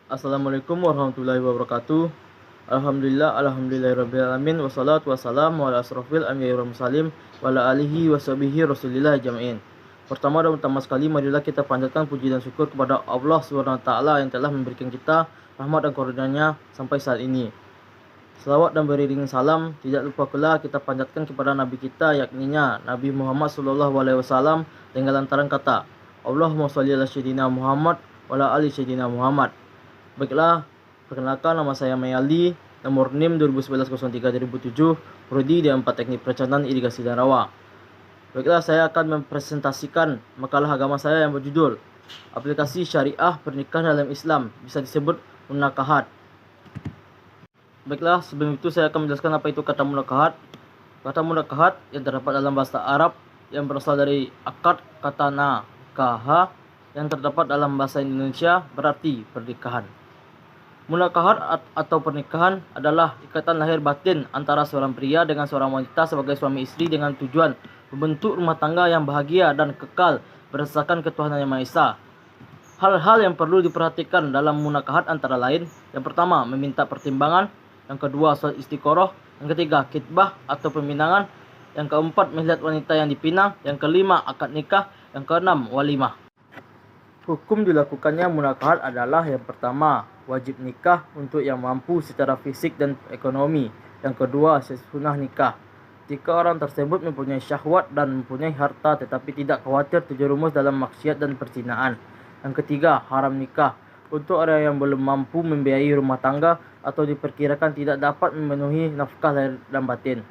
Assalamualaikum warahmatullahi wabarakatuh. Alhamdulillahirabbil alamin wassalatu wassalamu ala asrofil anbiya'i wal mursalin wa ala alihi washabihi rasulillah jami'in. Pertama dan utama sekali, marilah kita panjatkan puji dan syukur kepada Allah SWT yang telah memberikan kita rahmat dan karunia-Nya sampai saat ini. Selawat dan beriring salam tidak lupa pula kita panjatkan kepada Nabi kita, yakninya Nabi Muhammad SAW, dengan lantaran kata Allahumma sholli ala sayyidina Muhammad wa ala ali sayyidina Muhammad. Baiklah, perkenalkan, nama saya Mayali, nomor NIM 2011-03-2007, prodi D4 Teknik Perencanaan Irigasi dan Rawa. Baiklah, saya akan mempresentasikan makalah agama saya yang berjudul Aplikasi Syariah Pernikahan dalam Islam, bisa disebut munakahat. Baiklah, sebelum itu saya akan menjelaskan apa itu kata munakahat. Kata munakahat yang terdapat dalam bahasa Arab yang berasal dari akad kata nakaha yang terdapat dalam bahasa Indonesia berarti pernikahan. Munakahat atau pernikahan adalah ikatan lahir batin antara seorang pria dengan seorang wanita sebagai suami istri dengan tujuan membentuk rumah tangga yang bahagia dan kekal berdasarkan ketuhanan Yang Maha Esa. Hal-hal yang perlu diperhatikan dalam munakahat antara lain: yang pertama, meminta pertimbangan; yang kedua, salat istiqoroh; yang ketiga, khitbah atau peminangan; yang keempat, melihat wanita yang dipinang; yang kelima, akad nikah; yang keenam, walimah. Hukum dilakukannya munakahat adalah: yang pertama, wajib nikah untuk yang mampu secara fisik dan ekonomi; yang kedua, sunnah nikah jika orang tersebut mempunyai syahwat dan mempunyai harta tetapi tidak khawatir terjerumus dalam maksiat dan perzinaan; yang ketiga, haram nikah untuk orang yang belum mampu membiayai rumah tangga atau diperkirakan tidak dapat memenuhi nafkah lahir dan batin;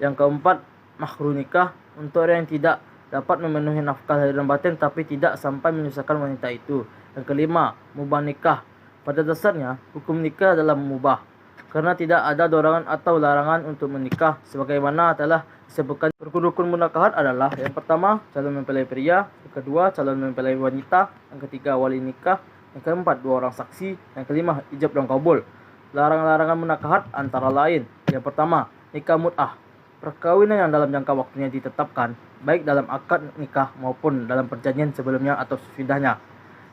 yang keempat, makruh nikah untuk orang yang tidak dapat memenuhi nafkah lahir dan batin tapi tidak sampai menyusahkan wanita itu; yang kelima, mubah nikah. Pada dasarnya, hukum nikah adalah mubah karena tidak ada dorongan atau larangan untuk menikah, sebagaimana telah disebutkan. Rukun-rukun munakahat adalah: yang pertama, calon mempelai pria; yang kedua, calon mempelai wanita; yang ketiga, wali nikah; yang keempat, dua orang saksi; yang kelima, ijab dan kabul. Larangan-larangan munakahat antara lain: yang pertama, nikah mut'ah, perkawinan yang dalam jangka waktunya ditetapkan, baik dalam akad nikah maupun dalam perjanjian sebelumnya atau sesudahnya.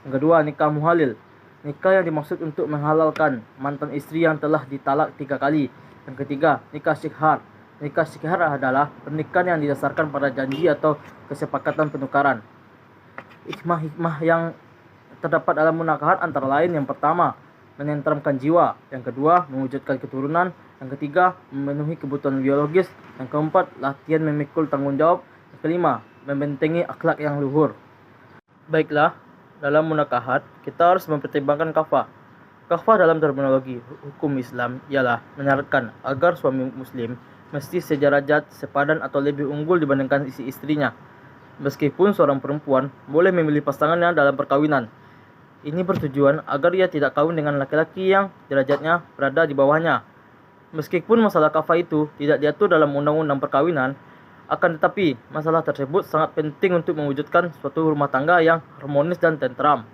Yang kedua, nikah muhalil, nikah yang dimaksud untuk menghalalkan mantan istri yang telah ditalak 3 kali. Yang ketiga, nikah syikhar. Nikah syikhar adalah pernikahan yang didasarkan pada janji atau kesepakatan penukaran. Hikmah-hikmah yang terdapat dalam munakahat antara lain: yang pertama, menenteramkan jiwa; yang kedua, mewujudkan keturunan; yang ketiga, memenuhi kebutuhan biologis; yang keempat, latihan memikul tanggung jawab; yang kelima, membentengi akhlak yang luhur. Baiklah, dalam munakahat kita harus mempertimbangkan kafah. Kafah dalam terminologi hukum Islam ialah menyarankan agar suami muslim mesti sederajat, sepadan atau lebih unggul dibandingkan isi istrinya. Meskipun seorang perempuan boleh memilih pasangannya dalam perkawinan, ini bertujuan agar ia tidak kawin dengan laki-laki yang derajatnya berada di bawahnya. Meskipun masalah kafah itu tidak diatur dalam undang-undang perkawinan, akan tetapi masalah tersebut sangat penting untuk mewujudkan suatu rumah tangga yang harmonis dan tentram.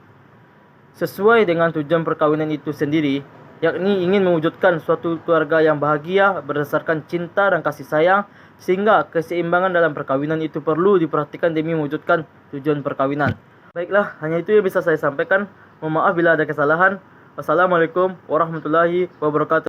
Sesuai dengan tujuan perkawinan itu sendiri, yakni ingin mewujudkan suatu keluarga yang bahagia berdasarkan cinta dan kasih sayang, sehingga keseimbangan dalam perkawinan itu perlu diperhatikan demi mewujudkan tujuan perkawinan. Baiklah, hanya itu yang bisa saya sampaikan. Mohon maaf bila ada kesalahan. Wassalamualaikum warahmatullahi wabarakatuh.